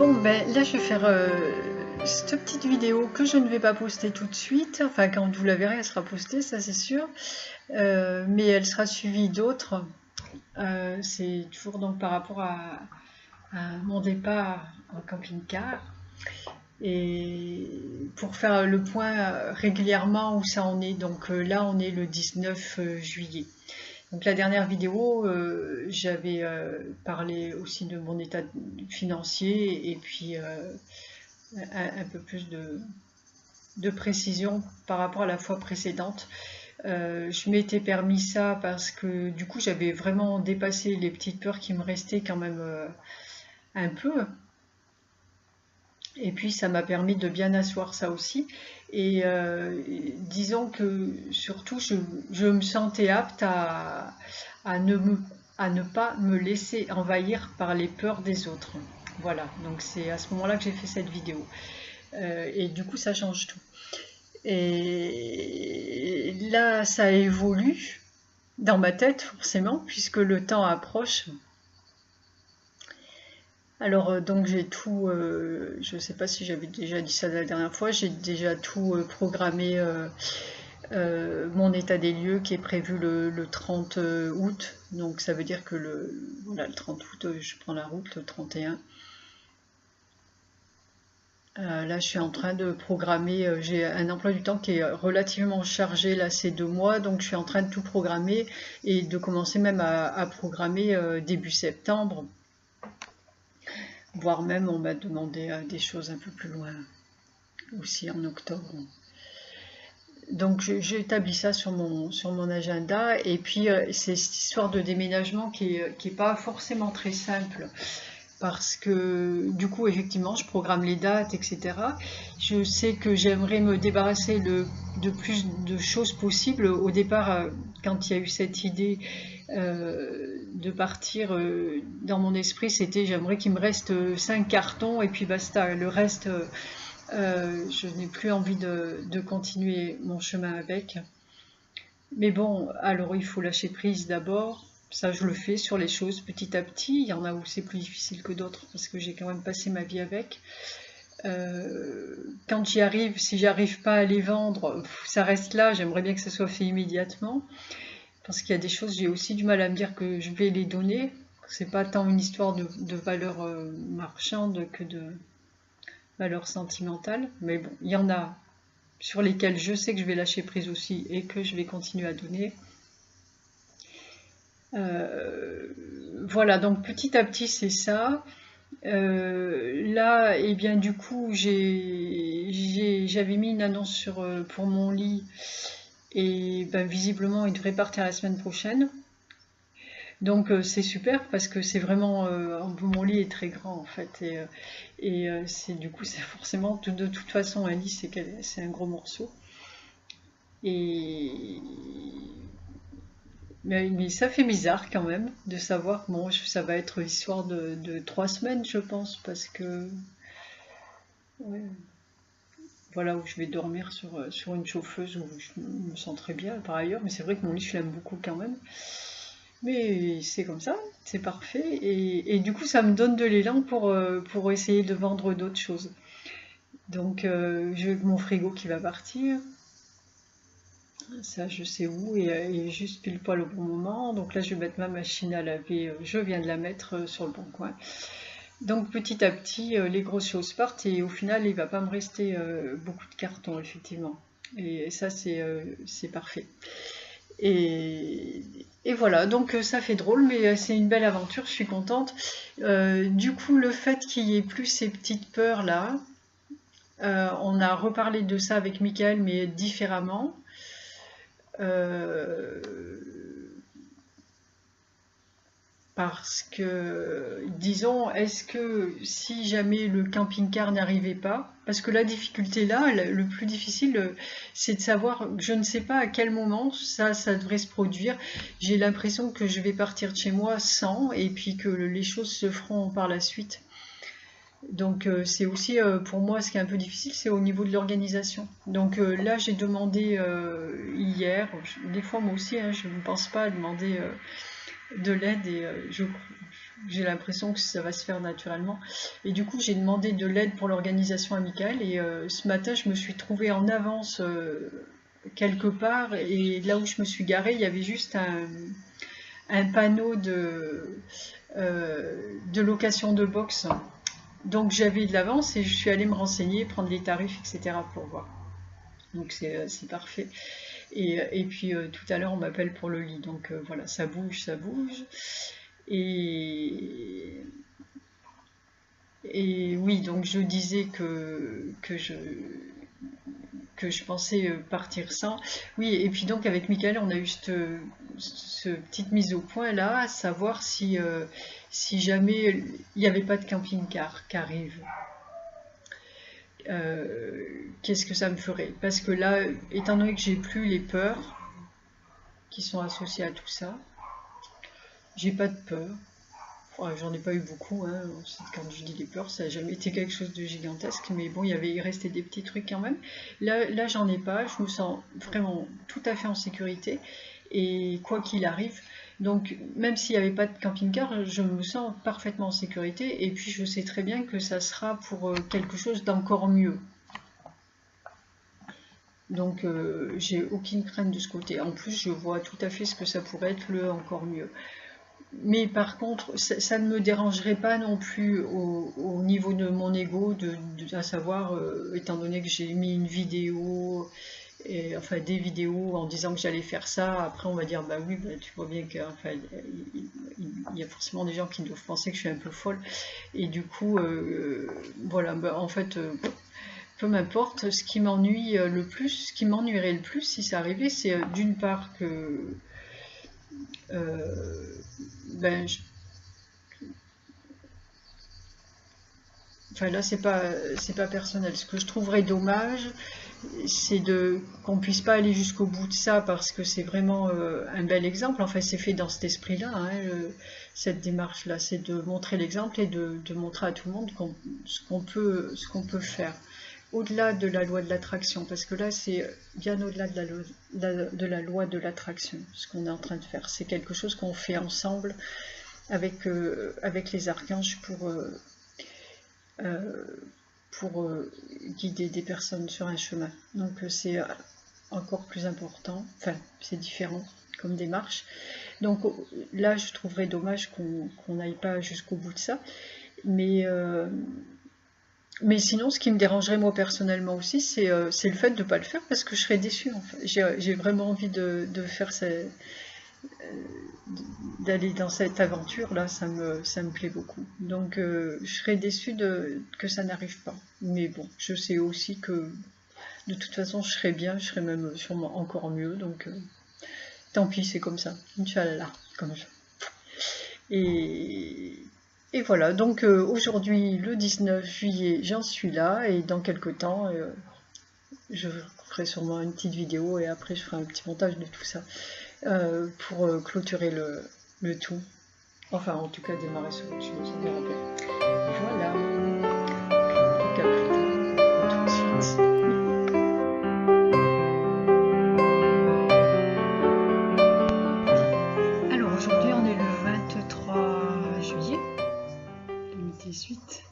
Bon, ben là, je vais faire cette petite vidéo que je ne vais pas poster tout de suite. Enfin, quand vous la verrez, elle sera postée, ça c'est sûr. Mais elle sera suivie d'autres. C'est toujours donc par rapport à mon départ en camping-car. Et pour faire le point régulièrement où ça en est. Donc là, on est le 19 juillet. Donc la dernière vidéo, j'avais parlé aussi de mon état financier et puis un peu plus de précision par rapport à la fois précédente. Je m'étais permis ça parce que du coup j'avais vraiment dépassé les petites peurs qui me restaient quand même un peu. Et puis ça m'a permis de bien asseoir ça aussi. Et disons que surtout je me sentais apte à ne pas me laisser envahir par les peurs des autres. Voilà, donc c'est à ce moment-là que j'ai fait cette vidéo. Et du coup ça change tout. Et là ça évolue dans ma tête forcément, puisque le temps approche. Alors donc j'ai tout, je ne sais pas si j'avais déjà dit ça la dernière fois, j'ai déjà tout programmé, mon état des lieux qui est prévu le 30 août, donc ça veut dire que voilà, le 30 août je prends la route, le 31. Là je suis en train de programmer, j'ai un emploi du temps qui est relativement chargé là ces 2 mois, donc je suis en train de tout programmer et de commencer même à programmer début septembre. Voire même on m'a demandé des choses un peu plus loin, aussi en octobre. Donc j'établis ça sur mon agenda. Et puis c'est cette histoire de déménagement qui est pas forcément très simple. Parce que du coup effectivement je programme les dates, etc. Je sais que j'aimerais me débarrasser de plus de choses possibles. Au départ, quand il y a eu cette idée de partir, dans mon esprit c'était j'aimerais qu'il me reste 5 cartons et puis basta, le reste je n'ai plus envie de continuer mon chemin avec. Mais bon, alors il faut lâcher prise d'abord. Ça, je le fais sur les choses petit à petit. Il y en a où c'est plus difficile que d'autres parce que j'ai quand même passé ma vie avec. Quand j'y arrive, si j'arrive pas à les vendre, ça reste là. J'aimerais bien que ça soit fait immédiatement. Parce qu'il y a des choses, j'ai aussi du mal à me dire que je vais les donner. C'est pas tant une histoire de valeur marchande que de valeur sentimentale. Mais bon, il y en a sur lesquels je sais que je vais lâcher prise aussi et que je vais continuer à donner. Voilà, donc petit à petit c'est ça. Là, et bien du coup, j'avais mis une annonce pour mon lit et ben, visiblement il devrait partir la semaine prochaine. Donc c'est super parce que c'est vraiment mon lit est très grand en fait et c'est du coup c'est forcément de toute façon un lit c'est un gros morceau et mais ça fait bizarre quand même de savoir que bon, ça va être l'histoire de 3 semaines, je pense, parce que ouais, voilà où je vais dormir sur une chauffeuse où je me sens très bien par ailleurs, mais c'est vrai que mon lit je l'aime beaucoup quand même. Mais c'est comme ça, c'est parfait, et du coup ça me donne de l'élan pour essayer de vendre d'autres choses. Donc j'ai mon frigo qui va partir. Ça, je sais où, et juste pile poil au bon moment. Donc là, je vais mettre ma machine à laver. Je viens de la mettre sur le bon coin. Donc petit à petit, les grosses choses partent et au final, il va pas me rester beaucoup de cartons, effectivement. Et ça, c'est parfait. Et, et voilà, donc ça fait drôle, mais c'est une belle aventure, je suis contente. Du coup, le fait qu'il y ait plus ces petites peurs là, on a reparlé de ça avec Michael, mais différemment. Euh, Parce que, disons, est-ce que si jamais le camping-car n'arrivait pas, parce que la difficulté là, le plus difficile, c'est de savoir, je ne sais pas à quel moment ça devrait se produire. J'ai l'impression que je vais partir de chez moi sans, et puis que les choses se feront par la suite. Donc c'est aussi pour moi ce qui est un peu difficile, c'est au niveau de l'organisation. Donc là j'ai demandé hier, des fois moi aussi, hein, je ne pense pas à demander de l'aide et j'ai l'impression que ça va se faire naturellement. Et du coup, j'ai demandé de l'aide pour l'organisation amicale. Et ce matin, je me suis trouvée en avance quelque part. Et là où je me suis garée, il y avait juste un panneau de location de box. Donc j'avais de l'avance et je suis allée me renseigner, prendre les tarifs, etc. pour voir. Donc c'est parfait. Et puis tout à l'heure on m'appelle pour le lit. Donc voilà, ça bouge, ça bouge. Et, et oui, donc je disais que je pensais partir sans. Oui, et puis donc avec Michael, on a eu cette petite mise au point là, à savoir si jamais il n'y avait pas de camping-car qui arrive. Qu'est-ce que ça me ferait? Parce que là, étant donné que j'ai plus les peurs qui sont associées à tout ça, j'ai pas de peur. Enfin, j'en ai pas eu beaucoup, hein. Quand je dis des peurs, ça n'a jamais été quelque chose de gigantesque, mais bon, il restait des petits trucs quand même. Là j'en ai pas, je me sens vraiment tout à fait en sécurité, et quoi qu'il arrive, donc même s'il n'y avait pas de camping-car, je me sens parfaitement en sécurité, et puis je sais très bien que ça sera pour quelque chose d'encore mieux. Donc j'ai aucune crainte de ce côté. En plus, je vois tout à fait ce que ça pourrait être le encore mieux. Mais par contre, ça ne me dérangerait pas non plus au niveau de mon ego, à savoir, étant donné que j'ai mis une vidéo, enfin des vidéos en disant que j'allais faire ça, après on va dire, bah oui, bah, tu vois bien qu'il enfin, il y a forcément des gens qui doivent penser que je suis un peu folle. Et du coup, voilà, bah, en fait, peu m'importe. Ce qui m'ennuie le plus, ce qui m'ennuierait le plus si ça arrivait, c'est d'une part que ben, enfin là c'est pas personnel. Ce que je trouverais dommage, c'est qu'on puisse pas aller jusqu'au bout de ça parce que c'est vraiment un bel exemple. Enfin c'est fait dans cet esprit-là, hein, cette démarche-là, c'est de montrer l'exemple et de montrer à tout le monde ce qu'on peut faire. Au-delà de la loi de l'attraction, parce que là c'est bien au-delà de la loi de l'attraction, ce qu'on est en train de faire. C'est quelque chose qu'on fait ensemble avec les archanges pour guider des personnes sur un chemin. Donc c'est encore plus important, enfin c'est différent comme démarche. Donc là je trouverais dommage qu'on n'aille pas jusqu'au bout de ça. Mais sinon, ce qui me dérangerait moi personnellement aussi, c'est le fait de ne pas le faire parce que je serais déçue. En fait. J'ai vraiment envie de faire d'aller dans cette aventure-là, ça me plaît beaucoup. Donc je serais déçue que ça n'arrive pas. Mais bon, je sais aussi que de toute façon, je serais bien, je serais même sûrement encore mieux. Donc tant pis, c'est comme ça. Inch'Allah, comme je. Et voilà, donc aujourd'hui, le 19 juillet, j'en suis là, et dans quelques temps, je ferai sûrement une petite vidéo, et après je ferai un petit montage de tout ça, pour clôturer le tout. Enfin, en tout cas, démarrer sur autre chose, on verra bien. Voilà. Donc à plus tard, à tout de suite. Alors aujourd'hui, on est le 23 juillet 2018.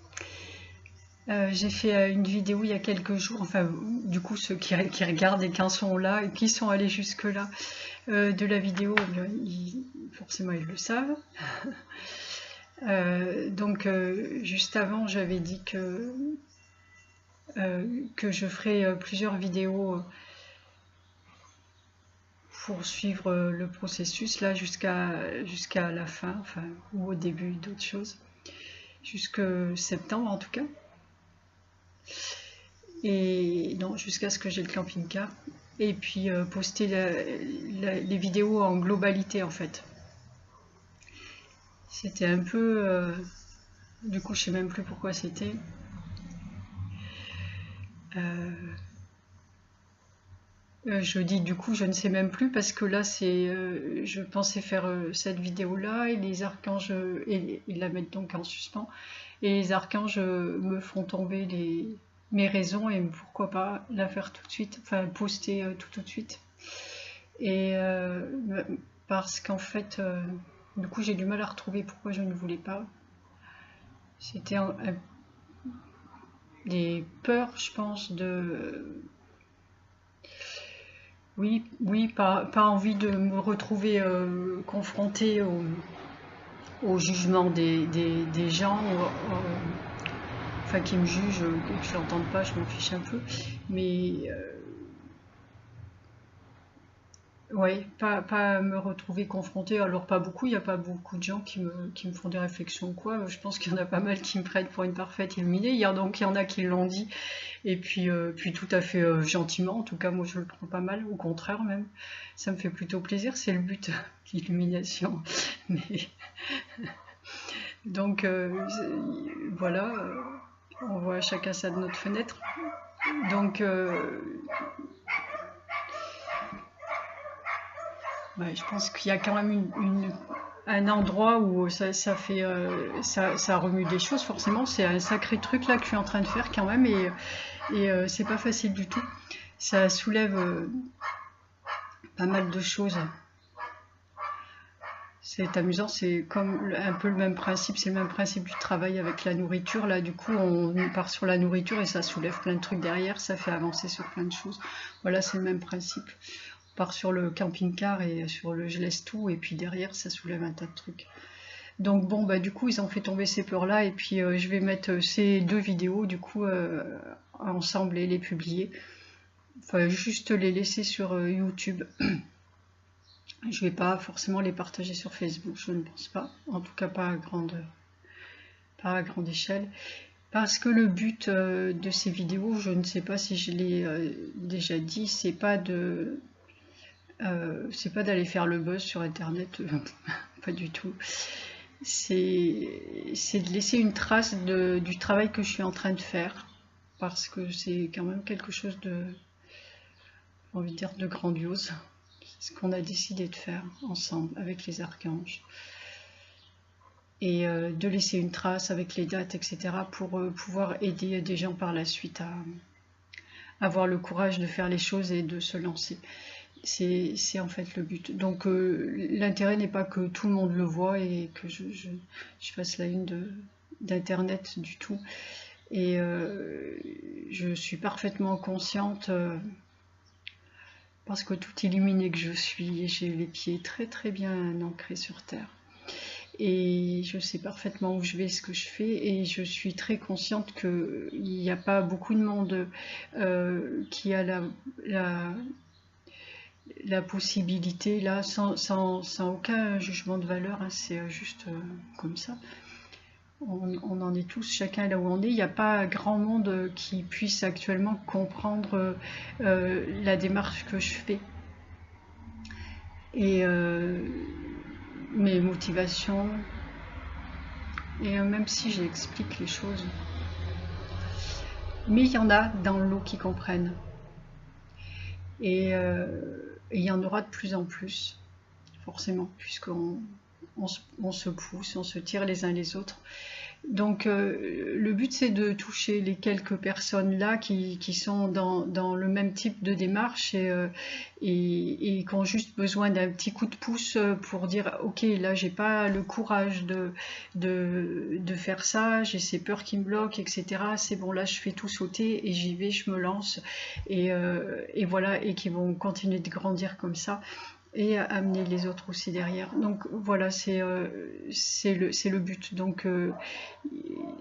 J'ai fait une vidéo il y a quelques jours, enfin du coup ceux qui regardent et qui en sont là et qui sont allés jusque là de la vidéo, forcément ils le savent. Donc juste avant j'avais dit que je ferais plusieurs vidéos pour suivre le processus là jusqu'à la fin, enfin ou au début d'autres choses, jusque septembre en tout cas. Et non, jusqu'à ce que j'ai le camping-car, et puis poster les vidéos en globalité en fait. C'était un peu du coup je sais même plus pourquoi c'était je dis du coup je ne sais même plus parce que là c'est je pensais faire cette vidéo là et les archanges et la mettre donc en suspens, et les archanges me font tomber mes raisons, et pourquoi pas la faire tout de suite, enfin poster tout de suite. Et parce qu'en fait Du coup, j'ai du mal à retrouver pourquoi je ne voulais pas. C'était des peurs, je pense, de... Oui, oui, pas envie de me retrouver confrontée au jugement des gens, enfin qui me jugent, que je l'entende pas, je m'en fiche un peu. Mais ouais, pas me retrouver confrontée, alors pas beaucoup, il n'y a pas beaucoup de gens qui me font des réflexions ou quoi. Je pense qu'il y en a pas mal qui me prennent pour une parfaite illuminée. Donc il y en a qui l'ont dit, et puis tout à fait gentiment. En tout cas, moi je le prends pas mal, au contraire même. Ça me fait plutôt plaisir, c'est le but, l'illumination. Mais donc voilà, on voit chacun ça de notre fenêtre. Donc ouais, je pense qu'il y a quand même un endroit où ça fait ça remue des choses. Forcément, c'est un sacré truc là que je suis en train de faire quand même, et c'est pas facile du tout. Ça soulève pas mal de choses. C'est amusant, c'est comme un peu le même principe, c'est le même principe du travail avec la nourriture. Là, du coup, on part sur la nourriture et ça soulève plein de trucs derrière, ça fait avancer sur plein de choses. Voilà, c'est le même principe. On part sur le camping-car et sur le je laisse tout, et puis derrière, ça soulève un tas de trucs. Donc bon, bah du coup, ils ont fait tomber ces peurs-là, et puis je vais mettre ces deux vidéos, du coup, ensemble et les publier. Enfin, juste les laisser sur YouTube. Je vais pas forcément les partager sur Facebook, je ne pense pas. En tout cas, pas à grande échelle. Parce que le but de ces vidéos, je ne sais pas si je l'ai déjà dit, c'est pas d'aller faire le buzz sur Internet, pas du tout. C'est de laisser une trace du travail que je suis en train de faire, parce que c'est quand même quelque chose de, j'ai envie de dire, de grandiose. C'est ce qu'on a décidé de faire ensemble avec les archanges. Et de laisser une trace avec les dates, etc., pour pouvoir aider des gens par la suite à avoir le courage de faire les choses et de se lancer. C'est en fait le but. Donc l'intérêt n'est pas que tout le monde le voit et que je fasse la une d'internet du tout. Et je suis parfaitement consciente, parce que tout illuminé que je suis, j'ai les pieds très très bien ancrés sur terre. Et je sais parfaitement où je vais, ce que je fais, et je suis très consciente qu'il n'y a pas beaucoup de monde qui a la possibilité, là, sans aucun jugement de valeur, hein, c'est juste comme ça. On en est tous, chacun là où on est. Il n'y a pas grand monde qui puisse actuellement comprendre la démarche que je fais. Et mes motivations, et même si j'explique les choses. Mais il y en a dans le lot qui comprennent. Et il y en aura de plus en plus, forcément, puisqu'on se pousse, on se tire les uns les autres. Donc le but, c'est de toucher les quelques personnes là qui sont dans le même type de démarche, et qui ont juste besoin d'un petit coup de pouce pour dire ok, là j'ai pas le courage de faire ça, j'ai ces peurs qui me bloquent, etc. C'est bon, là je fais tout sauter et j'y vais, je me lance, et voilà, et qui vont continuer de grandir comme ça, et amener les autres aussi derrière. Donc voilà, c'est le but. Donc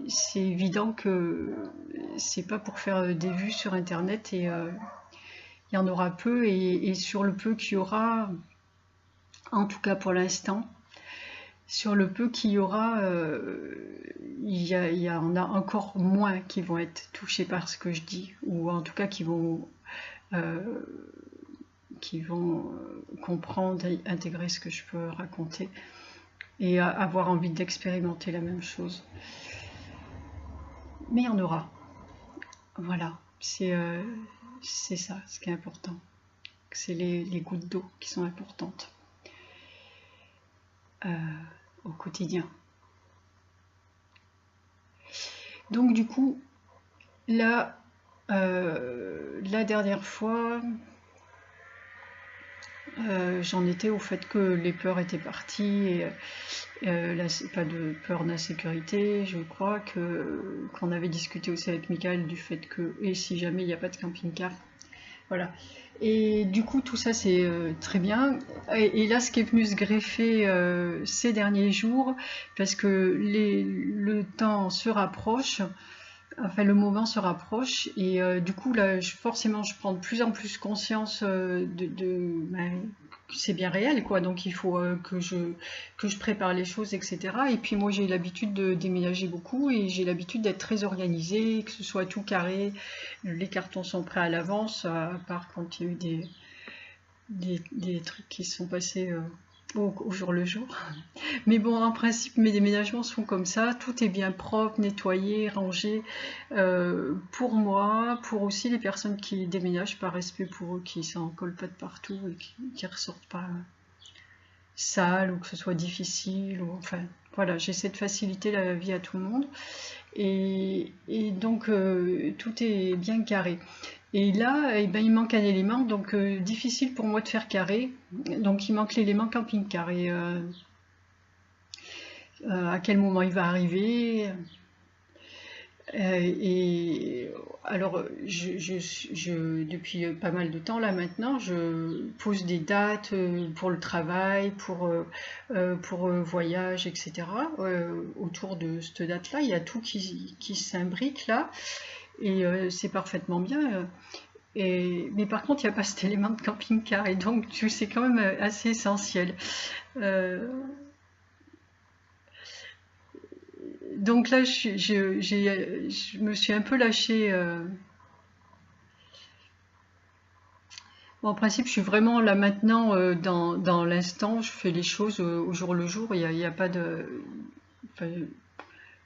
c'est évident que c'est pas pour faire des vues sur internet, et il y en aura peu, et sur le peu qu'il y aura, en tout cas pour l'instant, sur le peu qu'il y aura, il y en a encore moins qui vont être touchés par ce que je dis, ou en tout cas qui vont comprendre et intégrer ce que je peux raconter, et avoir envie d'expérimenter la même chose. Mais il y en aura. Voilà, c'est ça ce qui est important. C'est les gouttes d'eau qui sont importantes au quotidien. Donc du coup, là, la dernière fois, J'en étais au fait que les peurs étaient parties, et pas de peur d'insécurité. Je crois qu'on avait discuté aussi avec Michael du fait que, et si jamais il n'y a pas de camping-car, voilà. Et du coup, tout ça, c'est très bien. Et là, ce qui est venu se greffer ces derniers jours, parce que le temps se rapproche, enfin le moment se rapproche, et du coup, là, forcément, je prends de plus en plus conscience ben, que c'est bien réel, quoi. Donc, il faut que je prépare les choses, etc. Et puis, moi, j'ai l'habitude de déménager beaucoup, et j'ai l'habitude d'être très organisée, que ce soit tout carré. Les cartons sont prêts à l'avance, à part quand il y a eu des trucs qui se sont passés au jour le jour. Mais bon, en principe, mes déménagements sont comme ça. Tout est bien propre, nettoyé, rangé. Pour moi, pour aussi les personnes qui déménagent, par respect pour eux, qui s'en collent pas de partout et qui ressortent pas sales, ou que ce soit difficile. Ou, enfin, voilà, j'essaie de faciliter la vie à tout le monde. Et donc, tout est bien carré. Et là, eh ben, il manque un élément, donc difficile pour moi de faire carré. Donc il manque l'élément camping-car. Et à quel moment il va arriver. Et alors, depuis pas mal de temps là maintenant, je pose des dates pour le travail, pour voyage, etc. Autour de cette date-là, il y a tout qui s'imbrique là, et c'est parfaitement bien. Mais par contre, il n'y a pas cet élément de camping-car, et donc c'est quand même assez essentiel. Euh, donc là, je me suis un peu lâchée. Bon, en principe, je suis vraiment là maintenant dans l'instant, je fais les choses au jour le jour, il y a pas de... enfin,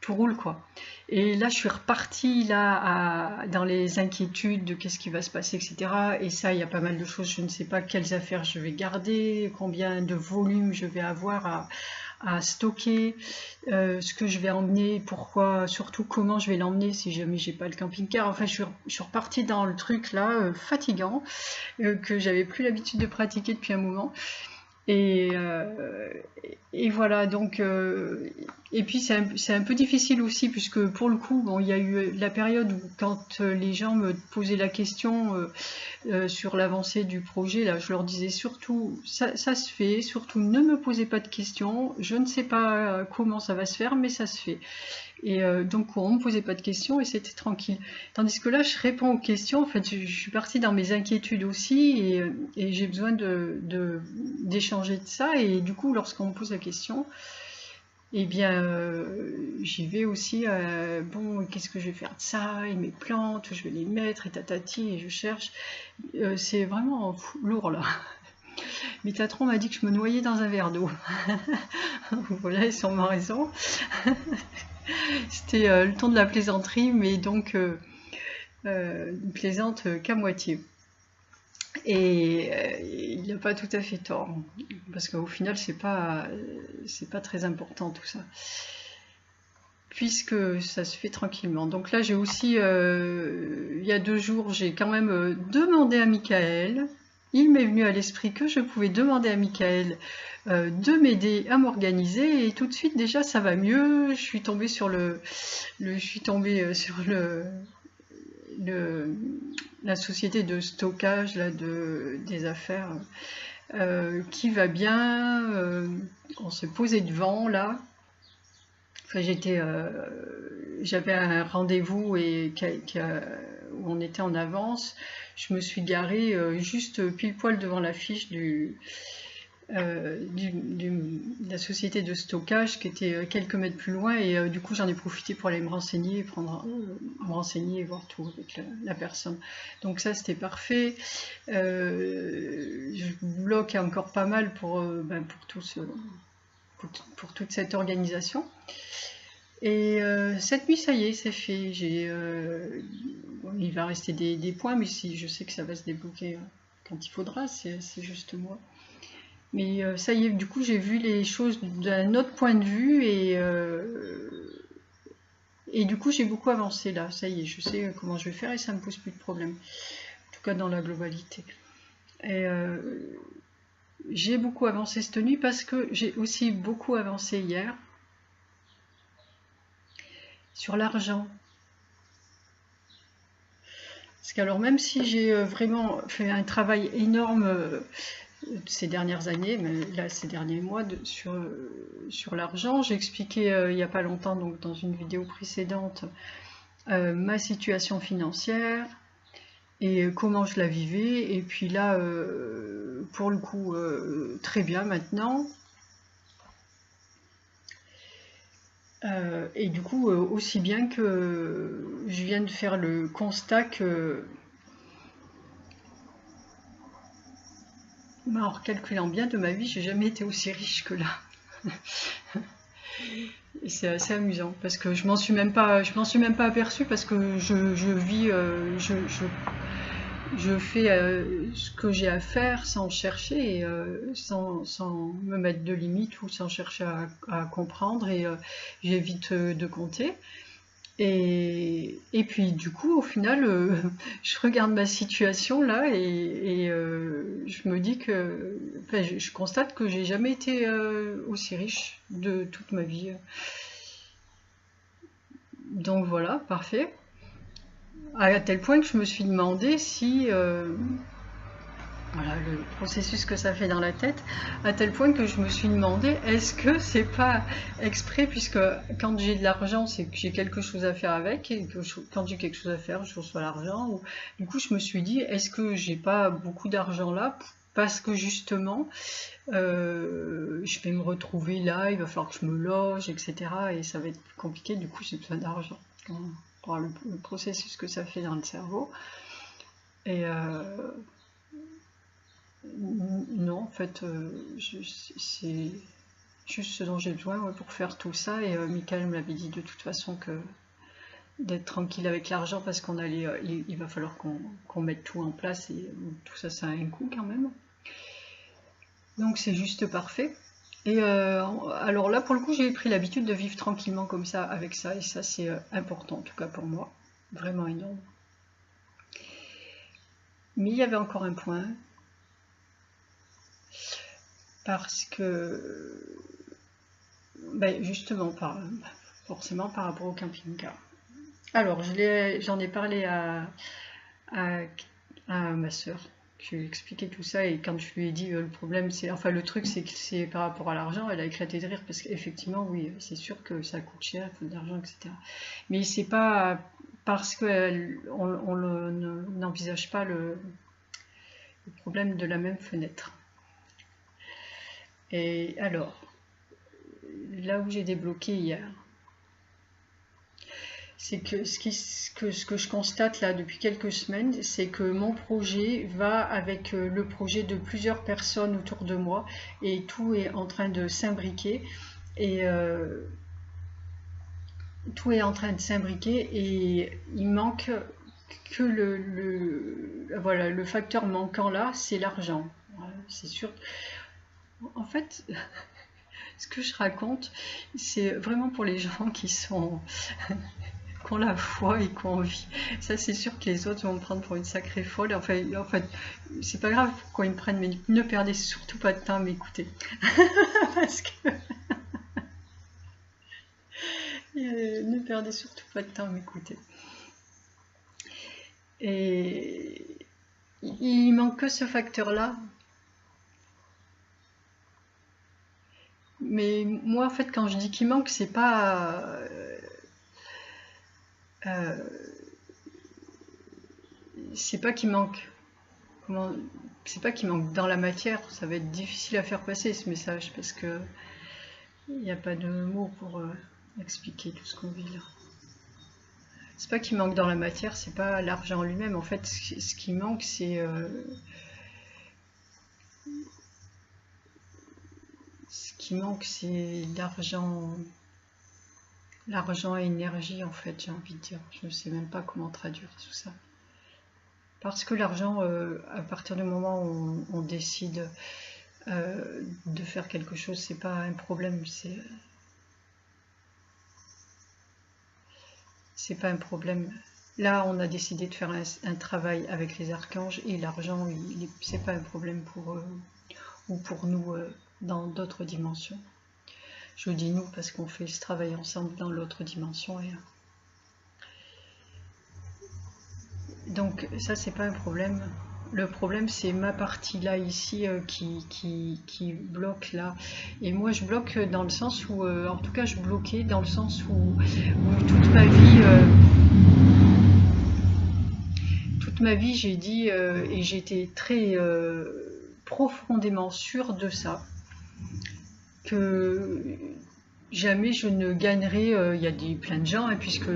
tout roule, quoi. Et là, je suis repartie là dans les inquiétudes de qu'est-ce qui va se passer, etc. Et ça, il y a pas mal de choses. Je ne sais pas quelles affaires je vais garder, combien de volume je vais avoir à stocker, ce que je vais emmener, pourquoi, surtout comment je vais l'emmener si jamais j'ai pas le camping-car. Enfin, je suis repartie dans le truc là, fatigant, que j'avais plus l'habitude de pratiquer depuis un moment. Et, euh, et voilà, donc, et puis c'est un peu difficile aussi, puisque pour le coup, bon, il y a eu la période où quand les gens me posaient la question sur l'avancée du projet, là, je leur disais surtout, ça se fait, surtout ne me posez pas de questions, je ne sais pas comment ça va se faire, mais ça se fait. Et donc on ne me posait pas de questions et c'était tranquille. Tandis que là, je réponds aux questions. En fait, je suis partie dans mes inquiétudes aussi, et j'ai besoin d'échanger de ça. Et du coup, lorsqu'on me pose la question, eh bien, j'y vais aussi. Bon, qu'est-ce que je vais faire de ça? Et mes plantes, je vais les mettre, et tatati, et je cherche. C'est vraiment lourd là. Métatron m'a dit que je me noyais dans un verre d'eau. Voilà, ils sont ma raison. C'était le ton de la plaisanterie, mais donc une plaisante qu'à moitié. Et il n'a pas tout à fait tort, parce qu'au final, c'est pas très important tout ça, puisque ça se fait tranquillement. Donc là, j'ai aussi, il y a 2 jours, j'ai quand même demandé à Michael. Il m'est venu à l'esprit que je pouvais demander à Michael de m'aider à m'organiser, et tout de suite déjà ça va mieux. Je suis tombée sur la société de stockage là, des affaires qui va bien. On se posait devant là. Enfin, j'avais un rendez-vous où on était en avance. Je me suis garée juste pile poil devant l'affiche de la société de stockage qui était quelques mètres plus loin, et du coup j'en ai profité pour aller me renseigner, me renseigner et voir tout avec la personne. Donc ça c'était parfait. Je bloque encore pas mal pour toute cette organisation. Et cette nuit, ça y est, c'est fait. Il va rester des points, mais si je sais que ça va se débloquer quand il faudra, c'est juste moi. Mais ça y est, du coup, j'ai vu les choses d'un autre point de vue, et du coup, j'ai beaucoup avancé là. Ça y est, je sais comment je vais faire et ça me pose plus de problème. En tout cas, dans la globalité. Et j'ai beaucoup avancé cette nuit parce que j'ai aussi beaucoup avancé hier sur l'argent. Parce qu'alors même si j'ai vraiment fait un travail énorme ces dernières années, mais là ces derniers mois sur l'argent, j'ai expliqué il n'y a pas longtemps, donc dans une vidéo précédente, ma situation financière et comment je la vivais. Et puis là, pour le coup, très bien maintenant. Et du coup, aussi bien que je viens de faire le constat que, en recalculant bien de ma vie, j'ai jamais été aussi riche que là. Et c'est assez amusant parce que je m'en suis même pas aperçue parce que je vis, je fais ce que j'ai à faire sans chercher, et, sans me mettre de limites ou sans chercher à comprendre, et j'évite de compter. Et puis du coup, au final, je regarde ma situation là et je me dis que, enfin, je constate que j'ai jamais été aussi riche de toute ma vie. Donc voilà, parfait. À tel point que je me suis demandé si, voilà le processus que ça fait dans la tête, à tel point que je me suis demandé, est-ce que c'est pas exprès, puisque quand j'ai de l'argent, c'est que j'ai quelque chose à faire avec, et que quand j'ai quelque chose à faire, je reçois l'argent. Du coup, je me suis dit, est-ce que j'ai pas beaucoup d'argent là, parce que justement, je vais me retrouver là, il va falloir que je me loge, etc. Et ça va être compliqué, du coup, j'ai besoin d'argent. Pour le processus que ça fait dans le cerveau. Et non, en fait, c'est juste ce dont j'ai besoin pour faire tout ça. Et Michael me l'avait dit de toute façon que d'être tranquille avec l'argent, parce qu'on allait, il va falloir qu'on mette tout en place, et tout ça, ça a un coût quand même. Donc c'est juste parfait. Et alors là, pour le coup, j'ai pris l'habitude de vivre tranquillement comme ça, avec ça, et ça c'est important, en tout cas pour moi, vraiment énorme. Mais il y avait encore un point, parce que, ben justement, forcément par rapport au camping-car. Alors, j'en ai parlé à, à ma soeur, je lui ai expliqué tout ça, et quand je lui ai dit le problème, c'est, enfin le truc, c'est que c'est par rapport à l'argent, elle a éclaté de rire, parce qu'effectivement, oui, c'est sûr que ça coûte cher, il faut de l'argent, etc. Mais c'est pas parce qu'on n'envisage pas le problème de la même fenêtre. Et alors, là où j'ai débloqué hier, c'est que ce que je constate là depuis quelques semaines, c'est que mon projet va avec le projet de plusieurs personnes autour de moi, et tout est en train de s'imbriquer, et tout est en train de s'imbriquer, et il manque que voilà, le facteur manquant là, c'est l'argent. C'est sûr. En fait, ce que je raconte, c'est vraiment pour les gens qui ont la foi et qui ont envie. Ça, c'est sûr que les autres vont me prendre pour une sacrée folle. En fait, c'est pas grave pourquoi ils me prennent, mais ne perdez surtout pas de temps à m'écouter. Parce que ne perdez surtout pas de temps à m'écouter. Et il manque que ce facteur-là. Mais moi, en fait, quand je dis qu'il manque, c'est pas qu'il manque. C'est pas qu'il manque dans la matière. Ça va être difficile à faire passer ce message, parce que il n'y a pas de mots pour expliquer tout ce qu'on vit là. C'est pas qu'il manque dans la matière, c'est pas l'argent lui-même. En fait, ce qui manque, c'est l'argent et énergie, en fait, j'ai envie de dire. Je ne sais même pas comment traduire tout ça. Parce que l'argent, à partir du moment où on décide de faire quelque chose, c'est pas un problème, c'est pas un problème. Là, on a décidé de faire un travail avec les archanges, et l'argent, c'est pas un problème pour eux. ou pour nous dans d'autres dimensions. Je dis nous parce qu'on fait ce travail ensemble dans l'autre dimension. Donc ça, c'est pas un problème. Le problème, c'est ma partie là, ici, qui bloque là. Et moi, je bloque dans le sens où, en tout cas, je bloquais dans le sens où toute ma vie, j'ai dit, et j'étais très profondément sûre de ça, que jamais je ne gagnerai. Il y a plein de gens, puisque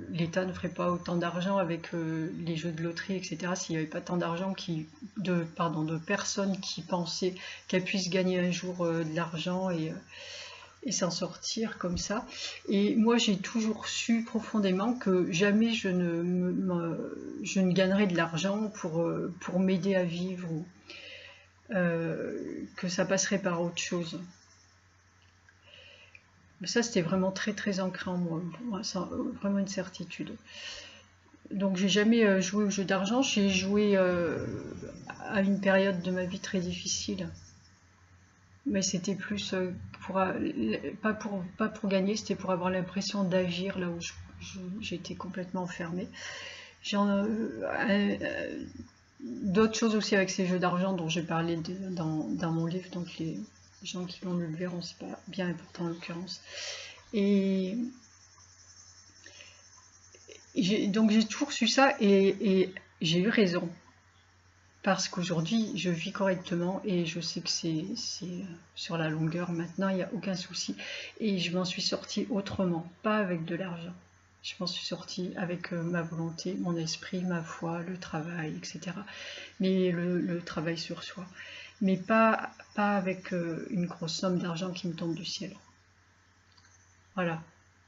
l'État ne ferait pas autant d'argent avec les jeux de loterie, etc. S'il n'y avait pas tant d'argent de personnes qui pensaient qu'elles puissent gagner un jour de l'argent et s'en sortir comme ça. Et moi, j'ai toujours su profondément que jamais je ne gagnerais de l'argent pour m'aider à vivre, ou que ça passerait par autre chose. Mais ça, c'était vraiment très très ancré en moi. Pour moi, c'est vraiment une certitude. Donc j'ai jamais joué au jeu d'argent. J'ai joué à une période de ma vie très difficile. Mais c'était plus pas pour gagner, c'était pour avoir l'impression d'agir là où j'étais complètement enfermée. D'autres choses aussi avec ces jeux d'argent dont j'ai parlé dans mon livre, donc les gens qui vont le verront, c'est pas bien important en l'occurrence. Et donc j'ai toujours su ça, et j'ai eu raison. Parce qu'aujourd'hui, je vis correctement et je sais que c'est sur la longueur. Maintenant, il n'y a aucun souci. Et je m'en suis sortie autrement, pas avec de l'argent. Je m'en suis sortie avec ma volonté, mon esprit, ma foi, le travail, etc. Mais le travail sur soi. Mais pas avec une grosse somme d'argent qui me tombe du ciel. Voilà.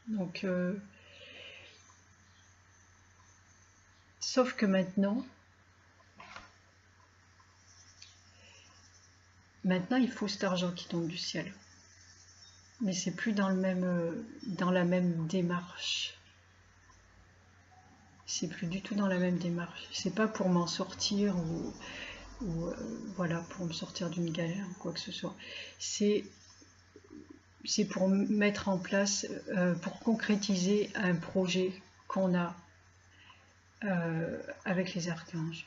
Donc, sauf que maintenant, il faut cet argent qui tombe du ciel. Mais c'est plus dans la même démarche. C'est plus du tout dans la même démarche. C'est pas pour m'en sortir ou voilà, pour me sortir d'une galère ou quoi que ce soit. C'est pour mettre en place, pour concrétiser un projet qu'on a avec les archanges,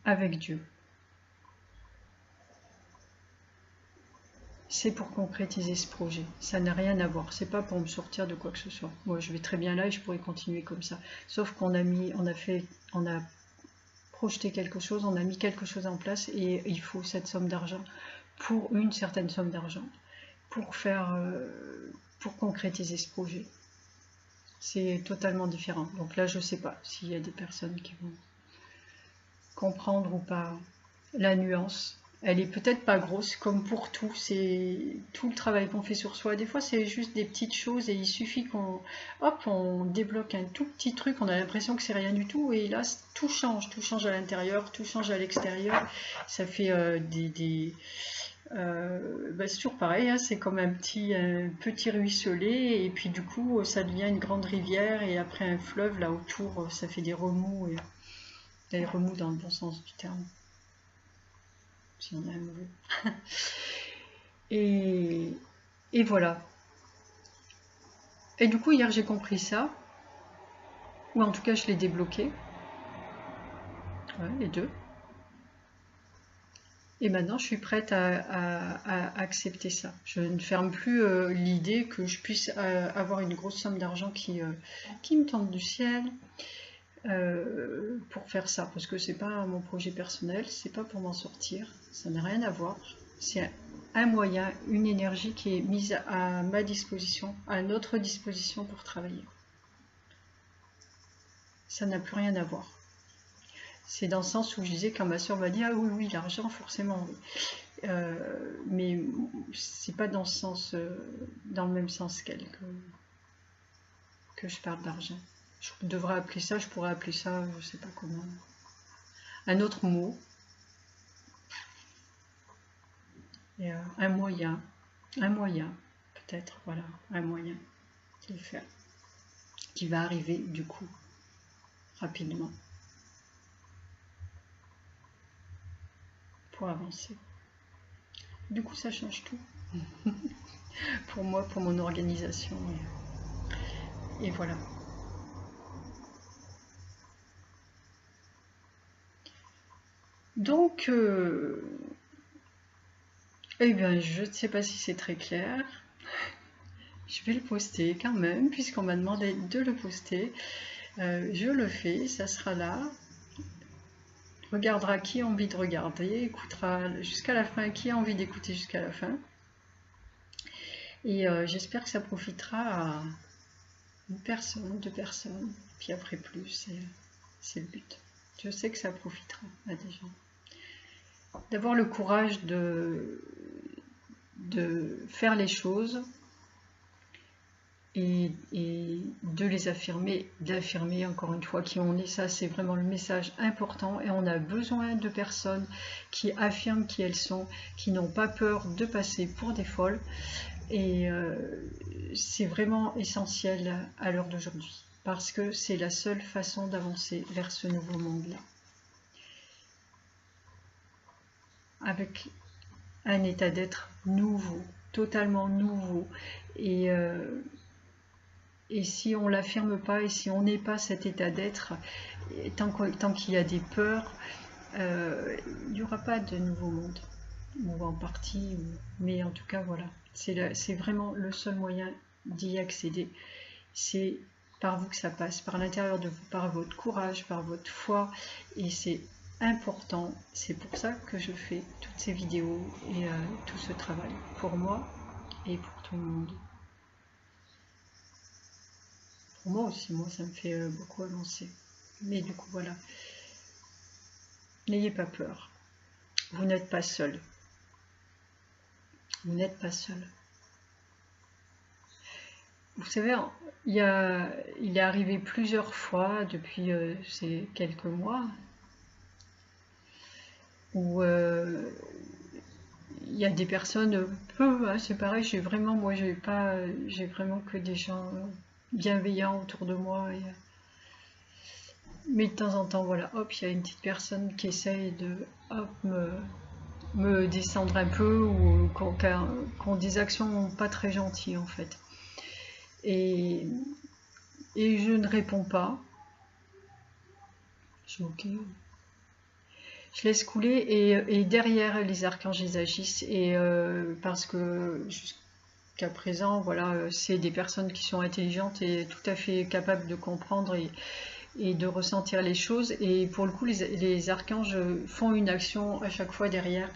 avec Dieu. C'est pour concrétiser ce projet. Ça n'a rien à voir. C'est pas pour me sortir de quoi que ce soit. Moi, je vais très bien là et je pourrais continuer comme ça. Sauf qu'on a projeté quelque chose, on a mis quelque chose en place, et il faut cette somme d'argent, pour une certaine somme d'argent, pour concrétiser ce projet. C'est totalement différent. Donc là, je sais pas s'il y a des personnes qui vont comprendre ou pas la nuance. Elle est peut-être pas grosse, comme pour tout, c'est tout le travail qu'on fait sur soi. Des fois, c'est juste des petites choses et il suffit on débloque un tout petit truc, on a l'impression que c'est rien du tout, et là, tout change à l'intérieur, tout change à l'extérieur. Ça fait c'est toujours pareil, hein, c'est comme un petit ruisselet, et puis du coup, ça devient une grande rivière, et après un fleuve, là autour, ça fait des remous, des remous dans le bon sens du terme. Si on a un mauvais. Et voilà. Et du coup, hier, j'ai compris ça. Ou en tout cas, je l'ai débloqué. Ouais, les deux. Et maintenant, je suis prête à accepter ça. Je ne ferme plus l'idée que je puisse avoir une grosse somme d'argent qui me tombe du ciel pour faire ça. Parce que c'est pas mon projet personnel, c'est pas pour m'en sortir. Ça n'a rien à voir. C'est un moyen, une énergie qui est mise à ma disposition, à notre disposition pour travailler. Ça n'a plus rien à voir. C'est dans le sens où je disais, quand ma soeur m'a dit « Ah oui, l'argent, forcément. » mais c'est pas dans le même sens qu'elle que je parle d'argent. Je devrais appeler ça, je pourrais appeler ça, je sais pas comment. Un autre mot. Et un moyen, peut-être, voilà, un moyen de le faire, qui va arriver du coup, rapidement. pour avancer. Du coup, ça change tout pour moi, pour mon organisation. Et voilà. Donc, eh bien, je ne sais pas si c'est très clair. Je vais le poster quand même, puisqu'on m'a demandé de le poster. Je le fais, ça sera là. Regardera qui a envie de regarder, écoutera jusqu'à la fin qui a envie d'écouter jusqu'à la fin. Et j'espère que ça profitera à une personne, 2 personnes, puis après plus, c'est le but. Je sais que ça profitera à des gens. D'avoir le courage de faire les choses et de les affirmer, d'affirmer encore une fois qui on est. Ça, c'est vraiment le message important, et on a besoin de personnes qui affirment qui elles sont, qui n'ont pas peur de passer pour des folles, et c'est vraiment essentiel à l'heure d'aujourd'hui, parce que c'est la seule façon d'avancer vers ce nouveau monde-là, avec un état d'être nouveau, totalement nouveau, et si on ne l'affirme pas, et si on n'est pas cet état d'être, tant qu'il y a des peurs, il n'y aura pas de nouveau monde, ou en partie, mais en tout cas voilà, c'est vraiment le seul moyen d'y accéder. C'est par vous que ça passe, par l'intérieur de vous, par votre courage, par votre foi, et c'est important. C'est pour ça que je fais toutes ces vidéos et tout ce travail, pour moi et pour tout le monde. Pour moi aussi, moi ça me fait beaucoup avancer. Mais du coup voilà, n'ayez pas peur, vous n'êtes pas seul. Vous n'êtes pas seul. Vous savez, il est arrivé plusieurs fois depuis ces quelques mois où il y a des personnes peu, hein, c'est pareil, j'ai vraiment que des gens bienveillants autour de moi, mais de temps en temps, voilà, hop, il y a une petite personne qui essaye de hop, me descendre un peu, ou qu'on des actions pas très gentilles en fait. Et je ne réponds pas. Je suis ok. Je laisse couler, et derrière les archanges ils agissent, et parce que jusqu'à présent, voilà, c'est des personnes qui sont intelligentes et tout à fait capables de comprendre et de ressentir les choses, et pour le coup les archanges font une action à chaque fois derrière,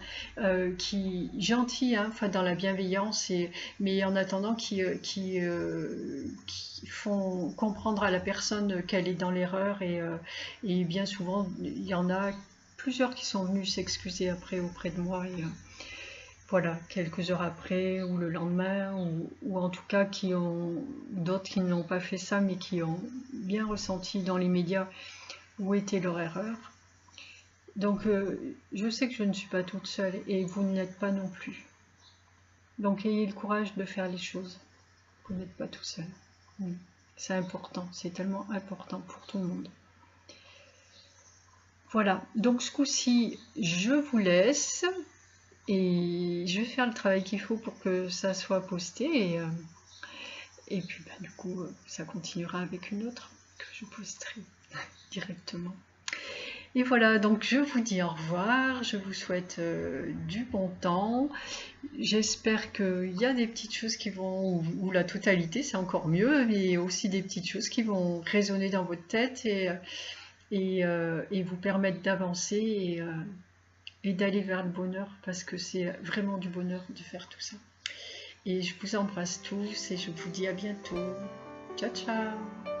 qui gentille, hein, enfin dans la bienveillance, mais en attendant qui font comprendre à la personne qu'elle est dans l'erreur, et bien souvent il y en a plusieurs qui sont venus s'excuser après auprès de moi, et voilà, quelques heures après ou le lendemain, ou en tout cas qui ont d'autres qui n'ont pas fait ça, mais qui ont bien ressenti dans les médias où était leur erreur. Donc je sais que je ne suis pas toute seule, et vous n'êtes pas non plus. Donc ayez le courage de faire les choses. Vous n'êtes pas tout seul. C'est important, c'est tellement important pour tout le monde. Voilà, donc ce coup-ci, je vous laisse. Et je vais faire le travail qu'il faut pour que ça soit posté, et puis du coup ça continuera avec une autre que je posterai directement. Et voilà, donc je vous dis au revoir, je vous souhaite du bon temps. J'espère qu'il y a des petites choses qui vont, ou la totalité c'est encore mieux, mais aussi des petites choses qui vont résonner dans votre tête, et vous permettre d'avancer, et d'aller vers le bonheur, parce que c'est vraiment du bonheur de faire tout ça. Et je vous embrasse tous, et je vous dis à bientôt. Ciao, ciao!